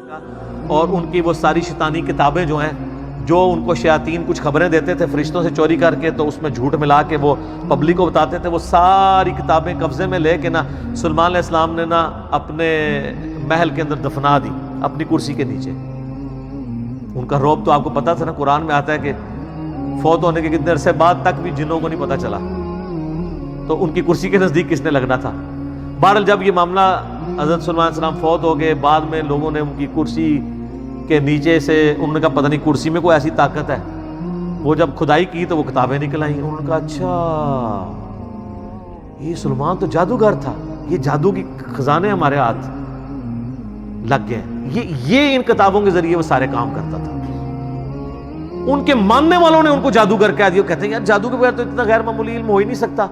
اور ان کی وہ ساری شیطانی کتابیں جو ہیں، جو ان کو شیاطین کچھ خبریں دیتے تھے فرشتوں سے چوری کر کے، تو اس میں جھوٹ ملا کے وہ پبلک کو بتاتے تھے، وہ ساری کتابیں قبضے میں لے کے نا سلیمان علیہ السلام نے نا اپنے محل کے اندر دفنا دی، اپنی کرسی کے نیچے۔ ان کا رعب تو آپ کو پتا تھا نا، قرآن میں آتا ہے کہ فوت ہونے کے کتنے عرصے بعد تک بھی جنوں کو نہیں پتا چلا، تو ان کی کرسی کے نزدیک کس نے لگنا تھا۔ بہرحال جب یہ معاملہ حضرت سلیمان علیہ السلام فوت ہو گئے، بعد میں لوگوں نے ان کی کرسی کے نیچے سے انہوں نے کہا پتہ نہیں کرسی میں کوئی ایسی طاقت ہے، وہ جب کھدائی کی تو وہ کتابیں نکل آئیں۔ انہوں نے کہا اچھا یہ سلیمان تو جادوگر تھا، یہ جادو کی خزانے ہمارے ہاتھ لگ گئے، یہ ان کتابوں کے ذریعے وہ سارے کام کرتا تھا۔ ان کے ماننے والوں نے ان کو جادوگر کہہ دیا، کہتے ہیں یار جادو کے بغیر تو اتنا غیر معمولی علم ہو ہی نہیں سکتا۔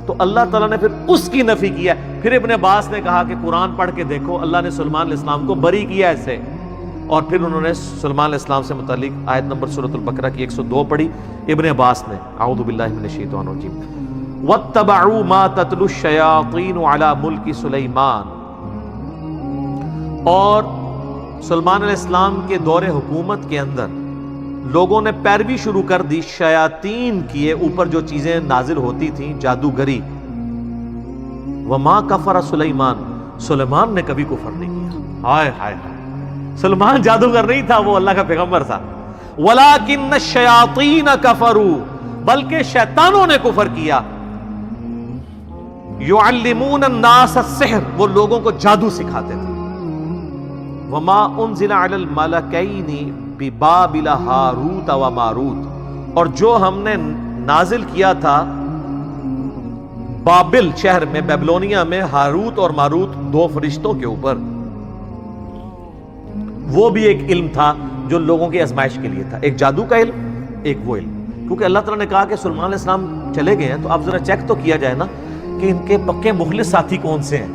تو اللہ تعالیٰ نے پھر اس کی نفی کیا۔ پھر ابن عباس نے کہا کہ قرآن پڑھ کے دیکھو، اللہ نے سلیمان علیہ السلام کو بری کیا اس سے، اور پھر انہوں نے سلیمان علیہ السلام سے متعلق آیت نمبر سورۃ البقرہ کی 102 پڑھی ابن عباس نے، اعوذ باللہ من الشیطان الرجیم، وَاتَّبَعُوا مَا تَتْلُو الشَّيَاطِينُ عَلَى مُلْكِ سُلَيْمَانَ۔ اور سلیمان علیہ السلام کے دور حکومت کے اندر لوگوں نے پیروی شروع کر دی شیاطین کی اوپر جو چیزیں نازل ہوتی تھیں، جادوگری۔ وما کفر سلیمان، سلیمان نے کبھی کفر نہیں کیا۔ ہائے ہائے ہائے، سلیمان جادوگر نہیں تھا، وہ اللہ کا پیغمبر تھا۔ ولکن الشیاطین کفروا، بلکہ شیطانوں نے کفر کیا۔ یعلمون الناس السحر، وہ لوگوں کو جادو سکھاتے تھے۔ وما انزل علی الملکین ببابل ہاروت و ماروت، اور جو ہم نے نازل کیا تھا بابل شہر میں، بیبلونیا میں، ہاروت اور ماروت دو فرشتوں کے اوپر، وہ بھی ایک علم تھا جو لوگوں کی آزمائش کے لیے تھا، ایک جادو کا علم، ایک وہ علم۔ کیونکہ اللہ تعالیٰ نے کہا کہ سلیمان علیہ السلام چلے گئے ہیں تو اب ذرا چیک تو کیا جائے نا کہ ان کے پکے مخلص ساتھی کون سے ہیں۔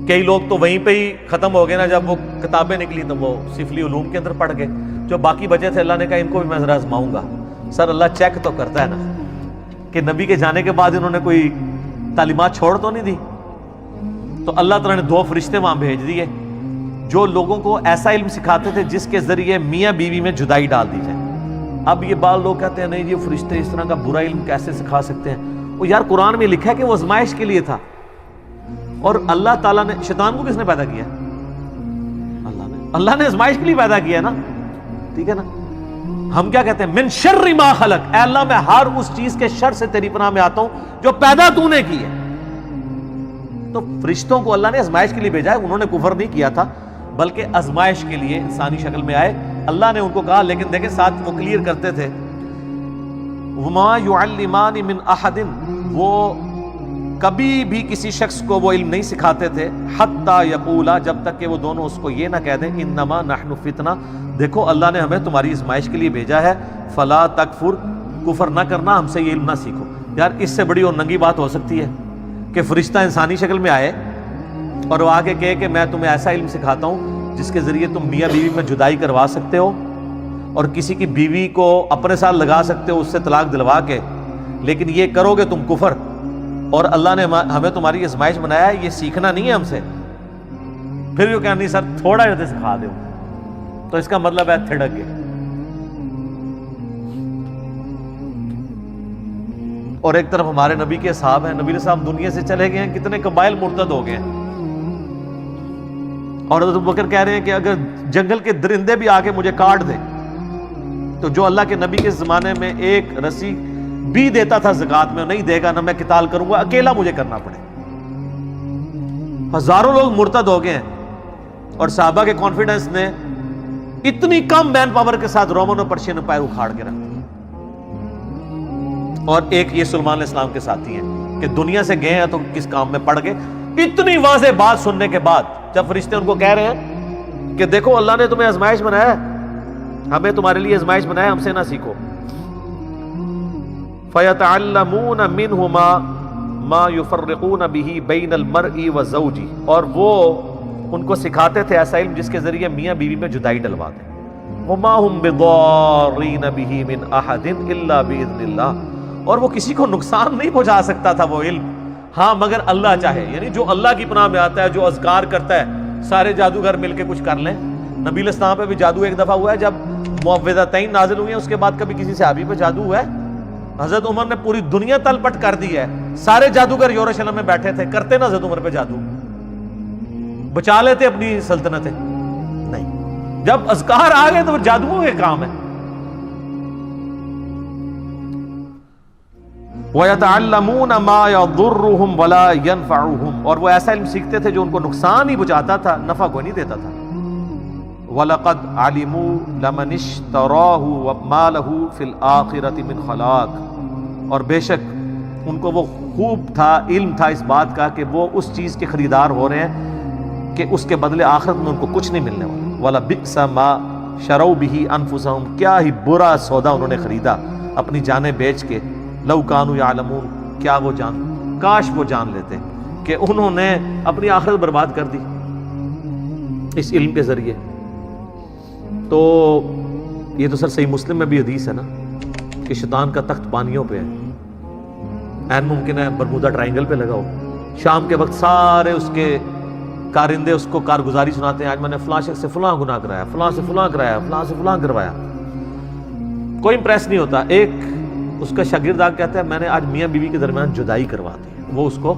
کئی لوگ تو وہیں پہ ہی ختم ہو گئے نا، جب وہ کتابیں نکلی تو وہ سفلی علوم کے اندر پڑھ گئے، جو باقی بچے تھے اللہ نے کہا ان کو بھی میں ذرا آزماؤں گا۔ سر اللہ چیک تو کرتا ہے نا کہ نبی کے جانے کے بعد انہوں نے کوئی تعلیمات چھوڑ تو نہیں دی۔ تو اللہ تعالیٰ نے دو فرشتے وہاں بھیج دیے جو لوگوں کو ایسا علم سکھاتے تھے جس کے ذریعے میاں بیوی میں جدائی ڈال دی جائے۔ اب یہ بعض لوگ کہتے ہیں نہیں یہ فرشتے اس طرح کا برا علم کیسے سکھا سکتے ہیں؟ وہ یار قرآن میں لکھا ہے کہ وہ آزمائش کے لیے تھا، اور اللہ تعالیٰ نے، شیطان کو کس نے پیدا کیا؟ اللہ نے آزمائش کے لیے پیدا کیا نا، ٹھیک ہے نا۔ ہم کیا کہتے ہیں؟ من شر ما خلق، اے اللہ میں ہر اس چیز کے شر سے تیری پناہ میں آتا ہوں جو پیدا تو نے کی ہے۔ تو فرشتوں کو اللہ نے آزمائش کے لیے بھیجا ہے، انہوں نے کفر نہیں کیا تھا بلکہ آزمائش کے لیے انسانی شکل میں آئے۔ اللہ نے ان کو کہا، لیکن دیکھیں ساتھ وہ کلیئر کرتے تھے، وما يعلمان من احد، وہ کبھی بھی کسی شخص کو وہ علم نہیں سکھاتے تھے، حتی یقولا، جب تک کہ وہ دونوں اس کو یہ نہ کہہ دیں انما نحن فتنہ، دیکھو اللہ نے ہمیں تمہاری آزمائش کے لیے بھیجا ہے، فلا تکفر، کفر نہ کرنا، ہم سے یہ علم نہ سیکھو۔ یار اس سے بڑی اور ننگی بات ہو سکتی ہے کہ فرشتہ انسانی شکل میں آئے اور وہ آگے کہے کہ میں تمہیں ایسا علم سکھاتا ہوں جس کے ذریعے تم میاں بیوی میں جدائی کروا سکتے ہو اور کسی کی بیوی کو اپنے ساتھ لگا سکتے ہو اس سے طلاق دلوا کے، لیکن یہ کرو گے تم کفر، اور اللہ نے ہمیں تمہاری آزمائش بنایا ہے، یہ سیکھنا نہیں ہے ہم سے۔ پھر بھی وہ کہنا نہیں سر تھوڑا جیسے سکھا دو، تو اس کا مطلب ہے تھڑک گئے۔ اور ایک طرف ہمارے نبی کے صحاب ہیں، نبی صاحب دنیا سے چلے گئے ہیں، کتنے قبائل مرتد ہو گئے ہیں، اور حضرت ابوبکر کہہ رہے ہیں کہ اگر جنگل کے درندے بھی آ کے مجھے کاٹ دیں تو جو اللہ کے نبی کے زمانے میں ایک رسی بھی دیتا تھا زکوٰۃ میں نہیں دے گا، نہ میں قتال کروں گا، اکیلا مجھے کرنا پڑے۔ ہزاروں لوگ مرتد ہو گئے ہیں، اور صحابہ کے کانفیڈنس نے اتنی کم مین پاور کے ساتھ رومن اور پرشین امپائر اکھاڑ کے رکھ دیا۔ اور ایک یہ سلیمان علیہ السلام کے ساتھی ہیں کہ دنیا سے گئے ہیں تو کس کام میں پڑ گئے۔ اتنی واضح بات سننے کے بعد جب فرشتے ان کو کہہ رہے ہیں کہ دیکھو اللہ نے تمہیں آزمائش بنایا ہے، ہمیں تمہارے لیے آزمائش بنایا ہے، ہم سے نہ سیکھو۔ فَيَتَعَلَّمُونَ مِنْهُمَا مَا يُفَرِّقُونَ بِهِ بَيْنَ الْمَرْءِ وَزَوْجِهِ، اور وہ ان کو سکھاتے تھے ایسا علم جس کے ذریعے میاں بیوی میں جدائی ڈلوا دیں۔ وَمَا هُمْ بِضَارِّينَ بِهِ مِنْ أَحَدٍ إِلَّا بِإِذْنِ اللَّهِ، اور وہ کسی کو نقصان نہیں پہنچا سکتا تھا وہ علم، ہاں مگر اللہ چاہے، یعنی جو اللہ کی پناہ میں آتا ہے، جو اذکار کرتا ہے سارے جادوگر مل کے کچھ کر لیں. نبی علیہ السلام پہ بھی جادو ایک دفعہ ہوا ہے جب معوذتین نازل ہوئی ہیں, اس کے بعد کبھی کسی صحابی پہ جادو ہوا ہے؟ حضرت عمر نے پوری دنیا تل پٹ کر دی ہے, سارے جادوگر یروشلم میں بیٹھے تھے, کرتے نا حضرت عمر پہ جادو, بچا لیتے اپنی سلطنتیں؟ نہیں. جب اذکار آ گئے تو وہ جادوؤں کے کام ہے. وَيَتَعَلَّمُونَ مَا يَضُرُّهُمْ وَلَا يَنْفَعُهُمْ, اور وہ ایسا علم سیکھتے تھے جو ان کو نقصان ہی پہنچاتا تھا, نفع کو نہیں دیتا تھا. وَلَقَدْ عَلِمُوا لَمَنِ اشْتَرَاهُ مَا لَهُ فِي الْآخِرَةِ مِنْ خَلَاقٍ, اور بے شک ان کو وہ خوب تھا, علم تھا اس بات کا کہ وہ اس چیز کے خریدار ہو رہے ہیں کہ اس کے بدلے آخرت میں ان کو کچھ نہیں ملنے والا. وَلَبِئْسَ مَا شَرَوْا بِهِ أَنفُسَهُمْ, کیا ہی برا سودا انہوں نے خریدا اپنی جانیں بیچ کے. لو کانوا یعلمون, کیا وہ کاش وہ جان لیتے کہ انہوں نے اپنی آخرت برباد کر دی اس علم کے ذریعے. تو یہ تو سر صحیح مسلم میں بھی حدیث ہے نا کہ شیطان کا تخت پانیوں پہ ہے, عین ممکن ہے برمودا ٹرائنگل پہ لگا ہو, شام کے وقت سارے اس کے کارندے اس کو کارگزاری سناتے ہیں, آج میں نے فلاں شخص سے فلاں گناہ کرایا, فلاں سے فلاں کرایا, فلاں سے فلاں کروایا. کوئی امپریس نہیں ہوتا. ایک اس کا شاگرد آ کہتا ہے میں نے آج میاں بیوی کے درمیان جدائی کروا دی. وہ اس کو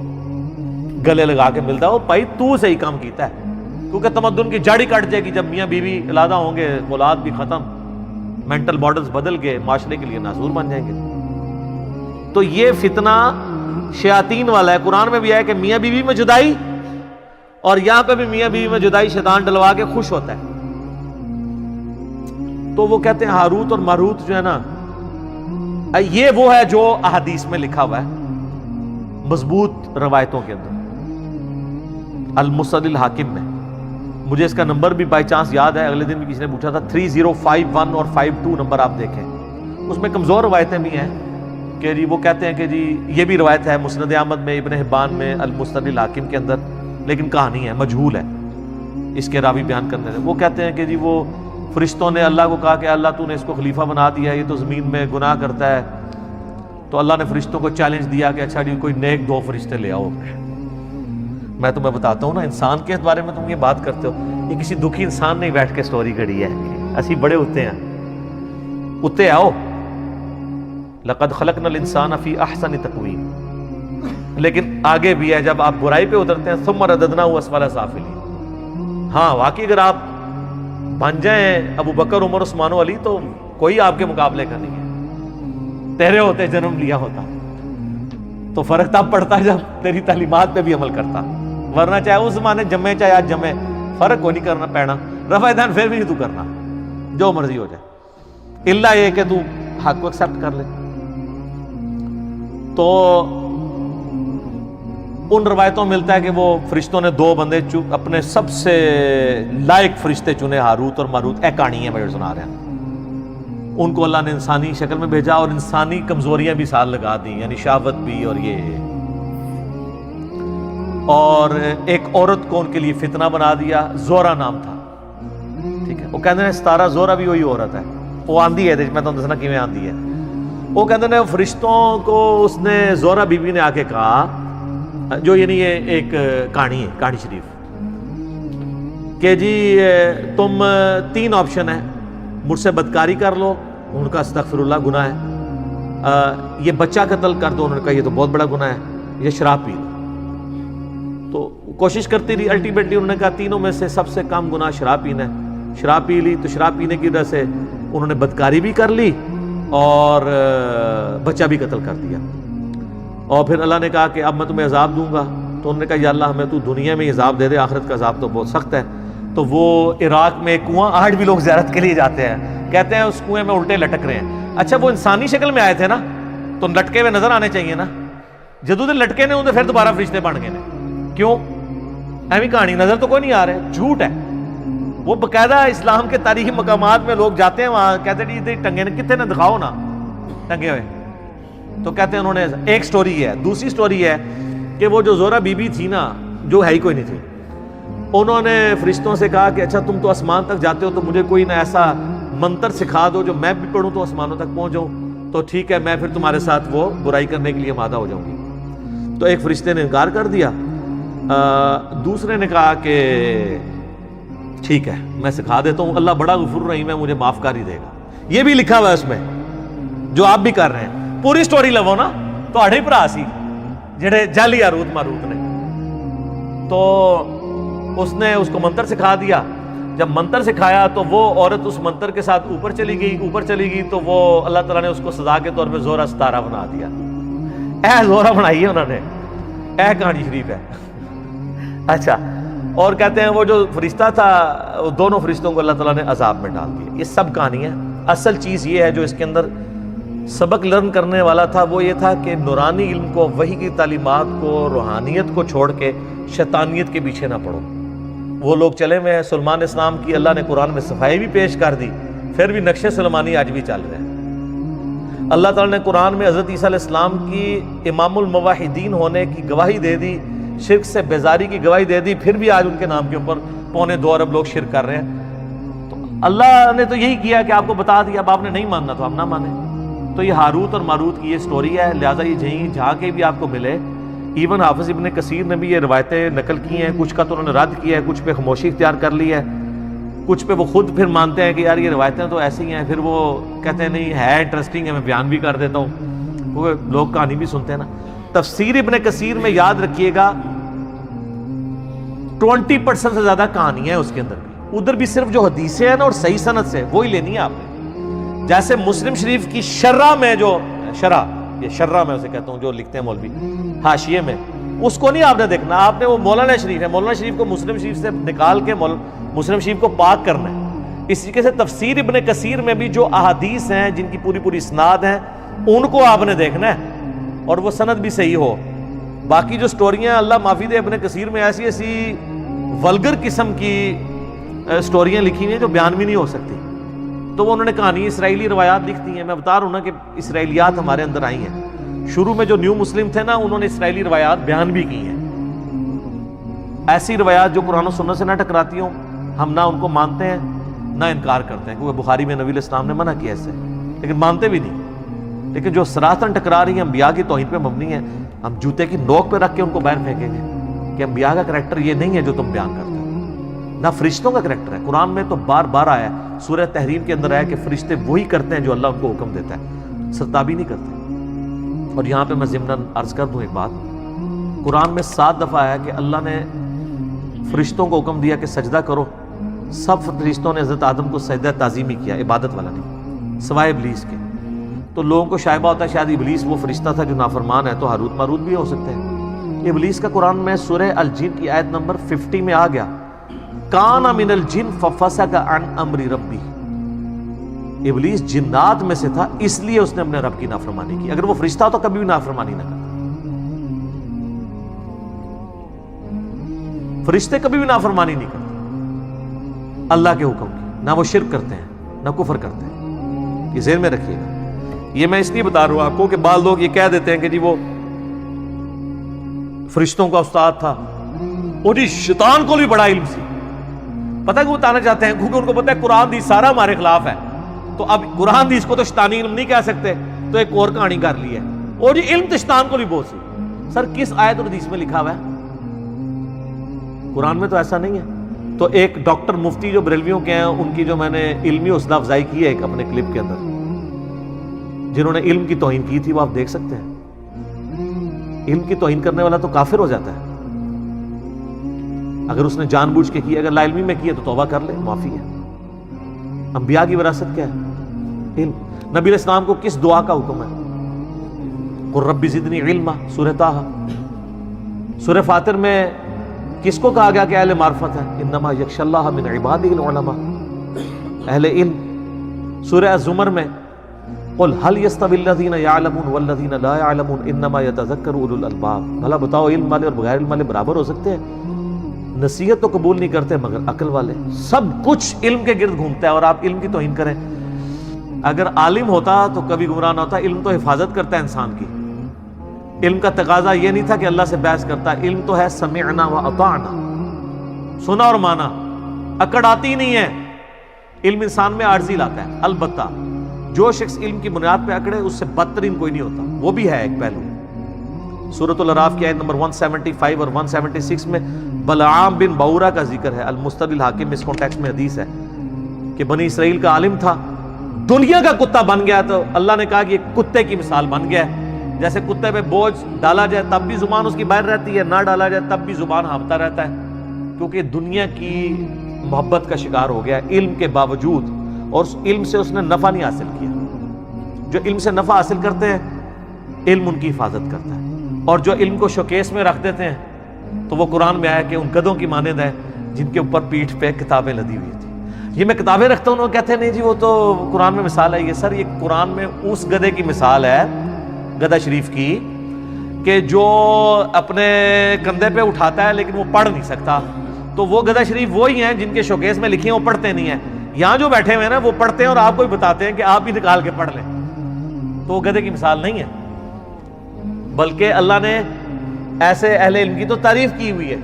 گلے لگا کے ملتا ہے, وہ بھائی تو صحیح کام کیتا ہے, کیونکہ تمدن کی جڑ ہی کٹ جائے گی جب میاں بیوی علیحدہ ہوں گے, اولاد بھی ختم, مینٹل ماڈلز بدل گئے, معاشرے کے لیے ناصور بن جائیں گے. تو یہ فتنہ شیاطین والا ہے. قرآن میں بھی ہے کہ میاں بیوی میں جدائی, اور یہاں پہ بھی میاں بیوی میں جدائی شیطان ڈلوا کے خوش ہوتا ہے. تو وہ کہتے ہیں ہاروت اور ماروت جو ہے نا, یہ وہ ہے جو احادیث میں لکھا ہوا ہے مضبوط روایتوں کے اندر, المسند الحاکم میں. مجھے اس کا نمبر بھی بائی چانس یاد ہے, اگلے دن بھی کسی نے پوچھا تھا, 3051 اور 52 نمبر آپ دیکھیں. اس میں کمزور روایتیں بھی ہیں کہ جی وہ کہتے ہیں کہ جی یہ بھی روایت ہے مسند احمد میں, ابن حبان میں, المسند الحاکم کے اندر, لیکن کہانی ہے, مجہول ہے اس کے راوی بیان کرنے سے. وہ کہتے ہیں کہ جی وہ فرشتوں نے اللہ کو کہا کہ اللہ تو نے اس کو خلیفہ بنا دیا, یہ تو زمین میں گناہ کرتا ہے. تو اللہ نے فرشتوں کو چیلنج دیا کہ اچھا جی کوئی نیک 2 فرشتے لے آؤ. میں تمہیں بتاتا ہوں نا, انسان کے بارے میں تم یہ بات کرتے ہو, یہ کسی دکھی انسان نے بیٹھ کے سٹوری کری ہے, اسی بڑے ہوتے ہیں, اتے آؤ. لقد خلقنا الانسان فی احسن تقویم. لیکن آگے بھی ہے, جب آپ برائی پہ اترتے ہیں ثم رددناہ اسفل سافلین. ہاں واقعی اگر آپ بن جائیں ابو بکر, عمر, عثمان و علی, تو کوئی آپ کے مقابلے کا نہیں ہے. تیرے ہوتے جنم لیا ہوتا تو فرق تب پڑتا ہے جب تیری تعلیمات پہ بھی عمل کرتا, ورنہ چاہے اس زمانے جمے چاہے آج جمے, فرق کو نہیں کرنا پینا. رفع دین پھر بھی نہیں تو کرنا, جو مرضی ہو جائے, اللہ یہ کہ تو حق کو ایکسپٹ کر لے. تو ان روایتوں میں ملتا ہے کہ وہ فرشتوں نے 2 بندے اپنے سب سے لائق فرشتے چنے, ہاروت اور ماروت. کہانی ہے میں سنا رہا ہوں. ان کو اللہ نے انسانی شکل میں بھیجا اور انسانی کمزوریاں بھی ساتھ لگا دی, یعنی شہوت بھی اور یہ, اور ایک عورت کو ان کے لیے فتنہ بنا دیا, زورا نام تھا. ٹھیک ہے, وہ کہتے ہیں 17 زورا بھی وہی عورت ہے, وہ آندھی ہے, میں تمہیں دسنا کیویں آندھی ہے. وہ کہتے ہیں فرشتوں کو اس نے, زورا بی بی نے آ کے کہا, جو یعنی یہ ایک کہانی ہے, کہانی شریف, کہ جی تم 3 آپشن ہیں, مجھ سے بدکاری کر لو, ان کا استغفر اللہ گناہ ہے, یہ بچہ قتل کر دو, انہوں نے کہا یہ تو بہت بڑا گناہ ہے, یہ شراب پی لو. تو کوشش کرتی رہی, الٹیمیٹلی انہوں نے کہا تینوں میں سے سب سے کم گناہ شراب پینا ہے. شراب پی لی, تو شراب پینے کی وجہ سے انہوں نے بدکاری بھی کر لی اور بچہ بھی قتل کر دیا. اور پھر اللہ نے کہا کہ اب میں تمہیں عذاب دوں گا. تو انہوں نے کہا یا اللہ ہمیں تو دنیا میں عذاب دے دے, آخرت کا عذاب تو بہت سخت ہے. تو وہ عراق میں ایک کنواں, آج بھی لوگ زیارت کے لیے جاتے ہیں, کہتے ہیں اس کنویں میں الٹے لٹک رہے ہیں. اچھا وہ انسانی شکل میں آئے تھے نا, تو لٹکے ہوئے نظر آنے چاہیے نا. جدو دن لٹکے نے انہیں پھر دوبارہ فرشتے بن گئے نے. کیوں؟ ایویں کہانی, نظر تو کوئی نہیں آ رہے, جھوٹ ہے. وہ باقاعدہ اسلام کے تاریخی مقامات میں لوگ جاتے ہیں, وہاں کہتے ہیں جی ٹنگے نے کتنے نے دکھاؤ نا ٹنگے ہوئے. تو کہتے ہیں انہوں نے, ایک سٹوری ہے. دوسری سٹوری ہے کہ وہ جو زورا بی بی تھی نا, جو ہے ہی کوئی نہیں تھی, انہوں نے فرشتوں سے کہا کہ اچھا تم تو آسمان تک جاتے ہو, تو مجھے کوئی نہ ایسا منتر سکھا دو جو میں بھی پڑھوں تو آسمانوں تک پہنچ جاؤں, تو ٹھیک ہے میں پھر تمہارے ساتھ وہ برائی کرنے کے لیے آمادہ ہو جاؤں گی. تو ایک فرشتے نے انکار کر دیا. دوسرے نے کہا کہ ٹھیک ہے میں سکھا دیتا ہوں, اللہ بڑا غفور رحیم ہے, مجھے معاف کر ہی دے گا. یہ بھی لکھا ہوا ہے اس میں جو آپ بھی کر رہے ہیں. پوری سٹوری لو نا تہاڈے بھرا سی جڑے جعلی ہاروت ماروت نے, تو اس نے اس کو منتر سکھا دیا. جب منتر سکھایا تو وہ عورت اس منتر کے ساتھ اوپر چلی گئی تو وہ اللہ تعالیٰ نے اس کو سزا کے طور پہ زہرہ ستارہ بنا دیا. اے زہرہ بنائی ہے انہوں نے, اے کہانی شریف ہے. اچھا, اور کہتے ہیں وہ جو فرشتہ تھا دونوں فرشتوں کو اللہ تعالیٰ نے عذاب میں ڈال دیا. یہ سب کہانی ہے. اصل چیز یہ ہے جو اس کے اندر سبق لرن کرنے والا تھا وہ یہ تھا کہ نورانی علم کو, وحی کی تعلیمات کو, روحانیت کو چھوڑ کے شیطانیت کے پیچھے نہ پڑو. وہ لوگ چلے ہوئے ہیں. سلیمان اسلام کی اللہ نے قرآن میں صفائی بھی پیش کر دی, پھر بھی نقش سلیمانی آج بھی چل رہے ہیں. اللہ تعالیٰ نے قرآن میں حضرت عیسیٰ علیہ السلام کی امام الموحدین ہونے کی گواہی دے دی, شرک سے بیزاری کی گواہی دے دی, پھر بھی آج ان کے نام کے اوپر 2.25 ارب لوگ شرک کر رہے ہیں. تو اللہ نے تو یہی کیا کہ آپ کو بتا دیا, اب آپ نے نہیں ماننا تو آپ نہ مانیں. تو یہ ہاروت اور ماروت کی یہ سٹوری ہے, لہٰذا یہ جہاں کے بھی آپ کو ملے. ایون حافظ ابن کثیر نے بھی یہ روایتیں نقل کی ہیں, کچھ کا تو انہوں نے رد کیا ہے, کچھ پہ خاموشی اختیار کر لی ہے, کچھ پہ وہ خود پھر مانتے ہیں کہ یار یہ روایتیں تو ایسی ہیں, پھر وہ کہتے ہیں نہیں ہے انٹرسٹنگ ہے, میں بیان بھی کر دیتا ہوں, کیونکہ لوگ کہانی بھی سنتے ہیں نا. تفسیر ابن کثیر میں یاد رکھیے گا 20% سے زیادہ کہانیاں ہیں اس کے اندر بھی. ادھر بھی صرف جو حدیثیں ہیں نا اور صحیح سند سے وہی لینی ہے آپ نے. جیسے مسلم شریف کی شرح میں جو شرح میں اسے کہتا ہوں جو لکھتے ہیں مولوی حاشیے میں, اس کو نہیں آپ نے دیکھنا, آپ نے وہ مولانا شریف ہے, مولانا شریف کو مسلم شریف سے نکال کے مسلم شریف کو پاک کرنا ہے. اس طریقے سے تفسیر ابن کثیر میں بھی جو احادیث ہیں جن کی پوری اسناد ہیں ان کو آپ نے دیکھنا ہے, اور وہ سند بھی صحیح ہو. باقی جو سٹوریاں اللہ معافی دے ابن کثیر میں ایسی ولگر قسم کی سٹوریاں لکھی ہیں جو بیان بھی نہیں ہو سکتی. تو وہ انہوں نے کہانی اسرائیلی روایات لکھ دی ہیں. میں بتا رہا ہوں نا کہ اسرائیلیات ہمارے اندر آئی ہیں. شروع میں جو نیو مسلم تھے نا انہوں نے اسرائیلی روایات بیان بھی کی ہیں. ایسی روایات جو قرآن و سنت سے نہ ٹکراتی ہوں, ہم نہ ان کو مانتے ہیں نہ انکار کرتے ہیں, کیونکہ بخاری میں نبی علیہ السلام نے منع کیا اس سے, لیکن مانتے بھی نہیں. لیکن جو سراحتاً ٹکرا رہی ہیں انبیاء کی توہین پہ مبنی ہے, ہم جوتے کی نوک پہ رکھ کے ان کو باہر پھینکیں گے کہ انبیاء کا کریکٹر یہ نہیں ہے جو تم بیان کرتے ہو, نہ فرشتوں کا کریکٹر ہے. قرآن میں تو بار بار آیا ہے, سورہ تحریم کے اندر آیا کہ فرشتے وہی کرتے ہیں جو اللہ ان کو حکم دیتا ہے, سرتابی نہیں کرتے. اور یہاں پہ میں ضمناً عرض کر دوں ایک بات, قرآن میں 7 دفعہ آیا کہ اللہ نے فرشتوں کو حکم دیا کہ سجدہ کرو. سب فرشتوں نے حضرت آدم کو سجدہ تعظیمی کیا, عبادت والا نہیں, سوائے ابلیس کے. تو لوگوں کو شائبہ ہوتا ہے شاید ابلیس وہ فرشتہ تھا جو نافرمان ہے, تو ہاروت ماروت بھی ہو سکتے ہیں. ابلیس کا قرآن میں سورہ الجن کی آیت نمبر 50 میں آ گیا, کان من الجن ففسق عن امر ربی. ابلیس جنات میں سے تھا, اس لیے اس نے اپنے رب کی نافرمانی کی. اگر وہ فرشتہ تو کبھی بھی نافرمانی نہ کرتا. فرشتے کبھی بھی نافرمانی نہیں کرتے اللہ کے حکم کی, نہ وہ شرک کرتے ہیں نہ کفر کرتے ہیں. یہ ذہن میں رکھیے گا. یہ میں اس لیے بتا رہا ہوں آپ کو کہ بعض لوگ یہ کہہ دیتے ہیں کہ جی وہ فرشتوں کا استاد تھا, اور جی شیطان کو بھی بڑا علم سی. پتہ کہ وہ بتانا چاہتے ہیں کیونکہ ان کو پتہ ہے قرآن حدیث سارا ہمارے خلاف ہے, تو اب قرآن حدیث کو تو شیطانی علم نہیں کہہ سکتے, تو ایک اور کہانی کر لی ہے, اور جی علم تو شیطان کو بھی بہت سی. سر کس آیت اور حدیث میں لکھا ہوا ہے؟ قرآن میں تو ایسا نہیں ہے. تو ایک ڈاکٹر مفتی جو بریلویوں کے ہیں, ان کی جو میں نے علمی حوصلہ افزائی کی ہے ایک اپنے کلپ کے اندر, جنہوں نے علم کی توہین کی تھی, وہ آپ دیکھ سکتے ہیں. علم کی توہین کرنے والا تو کافر ہو جاتا ہے اگر اس نے جان بوجھ کے کی. اگر لا علمی میں کی ہے تو توبہ کر لے, معافی ہے. انبیاء کی وراثت کیا ہے؟ علم. نبی علیہ السلام کو کس دعا کا حکم ہے؟ قل رب زدنی علما, سورہ طٰہٰ. سورہ فاطر میں کس کو کہا گیا کہ اہل معرفت ہے؟ انما یخشی اللہ من عبادہ العلماء, اہل علم. سورہ الزمر میں قل هل يستوي الذين يعلمون والذين لا يعلمون انما يتذكر اولو الالباب. بھلا بتاؤ علم والے اور بغیر علم والے برابر ہو سکتے ہیں؟ نصیحت تو قبول نہیں کرتے مگر عقل والے. سب کچھ علم کے گرد گھومتا ہے, اور آپ علم کی توہین کریں. اگر عالم ہوتا تو کبھی گمراہ نہ ہوتا. علم تو حفاظت کرتا ہے انسان کی. علم کا تقاضا یہ نہیں تھا کہ اللہ سے بحث کرتا. علم تو ہے سمعنا و اطعنا, سنا اور مانا. اکڑ آتی نہیں ہے. علم انسان میں عاجزی لاتا ہے. البتہ جو شخص علم کی بنیاد پہ اکڑے اس سے بدترین کوئی نہیں ہوتا. وہ بھی ہے ایک پہلو. سورۃ الاعراف کی آیت نمبر 175 اور 176 میں بلعام بن بعورہ کا ذکر ہے المستدل الحاکم میں، اس کانٹیکسٹ میں حدیث ہے کہ بنی اسرائیل کا عالم تھا، دنیا کا کتا بن گیا، تو اللہ نے کہا کہ یہ کتے کی مثال بن گیا ہے، جیسے کتے پہ بوجھ ڈالا جائے تب بھی زبان اس کی باہر رہتی ہے، نہ ڈالا جائے تب بھی زبان ہانپتا رہتا ہے، کیونکہ دنیا کی محبت کا شکار ہو گیا علم کے باوجود، اور اس علم سے اس نے نفع نہیں حاصل کیا۔ جو علم سے نفع حاصل کرتے ہیں علم ان کی حفاظت کرتا ہے، اور جو علم کو شوکیس میں رکھ دیتے ہیں تو وہ قرآن میں آیا کہ ان گدھوں کی مانند ہے جن کے اوپر پیٹھ پہ کتابیں لدی ہوئی تھی۔ یہ میں کتابیں رکھتا ہوں، وہ کہتے ہیں نہیں جی وہ تو قرآن میں مثال ہے۔ یہ سر یہ قرآن میں اس گدھے کی مثال ہے، گدھا شریف کی، کہ جو اپنے کندھے پہ اٹھاتا ہے لیکن وہ پڑھ نہیں سکتا، تو وہ گدھا شریف وہی ہیں جن کے شوکیس میں لکھی ہیں وہ پڑھتے نہیں ہیں، یہاں جو بیٹھے ہوئے ہیں نا وہ پڑھتے ہیں اور آپ کو بھی بتاتے ہیں کہ آپ بھی نکال کے پڑھ لیں، تو وہ گدھے کی مثال نہیں ہے، بلکہ اللہ نے ایسے اہل علم کی تو تعریف کی ہوئی ہے،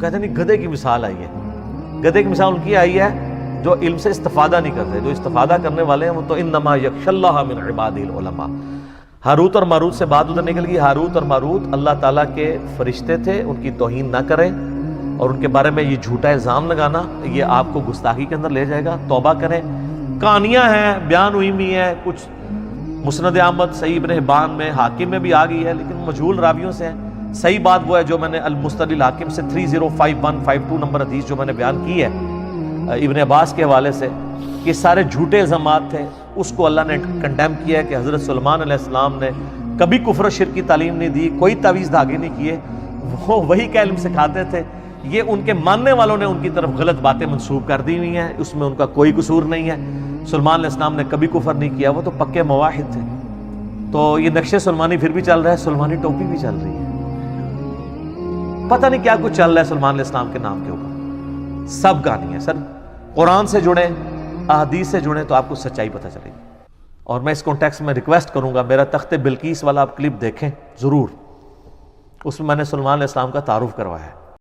کہتے نہیں گدھے کی مثال آئی ہے۔ گدھے کی مثال ان کی آئی ہے جو علم سے استفادہ نہیں کرتے، جو استفادہ کرنے والے ہیں وہ تو انما یخشی اللہ من عبادہ العلماء۔ ہاروت اور ماروت سے بات ادھر نکل گئی، ہاروت اور ماروت اللہ تعالیٰ کے فرشتے تھے، ان کی توہین نہ کریں، اور ان کے بارے میں یہ جھوٹا الزام لگانا یہ آپ کو گستاخی کے اندر لے جائے گا، توبہ کریں۔ کہانیاں ہیں، بیان ہوئی بھی ہیں، کچھ مسند احمد، صحیح ابن حبان میں، حاکم میں بھی آ گئی ہے، لیکن مجہول راویوں سے ہیں۔ صحیح بات وہ ہے جو میں نے المستدل الحاکم سے 305152 نمبر حدیث جو میں نے بیان کی ہے ابن عباس کے حوالے سے، کہ سارے جھوٹے الزامات تھے، اس کو اللہ نے کنڈیم کیا ہے کہ حضرت سلیمان علیہ السلام نے کبھی کفر و شرک کی تعلیم نہیں دی، کوئی تعویذ دھاگے نہیں کیے، وہ وہی کا علم سکھاتے تھے۔ یہ ان کے ماننے والوں نے ان کی طرف غلط باتیں منسوب کر دی ہوئی ہیں، اس میں ان کا کوئی قصور نہیں ہے۔ سلیمان علیہ السلام نے کبھی کفر نہیں کیا، وہ تو پکے موحد تھے۔ تو یہ نقشِ سلمانی پھر بھی چل رہا ہے، سلمانی ٹوپی بھی چل رہی ہے، پتہ نہیں کیا کچھ چل رہا ہے سلیمان علیہ السلام کے نام کے اوپر۔ سب کہانی ہے سر، قرآن سے جڑیں، احادیث سے جڑیں تو آپ کو سچائی پتہ چلے گی۔ اور میں اس کانٹیکسٹ میں ریکویسٹ کروں گا، میرا تخت بلقیس والا آپ کلپ دیکھیں ضرور، اس میں میں نے سلیمان علیہ السلام کا تعارف کروایا ہے۔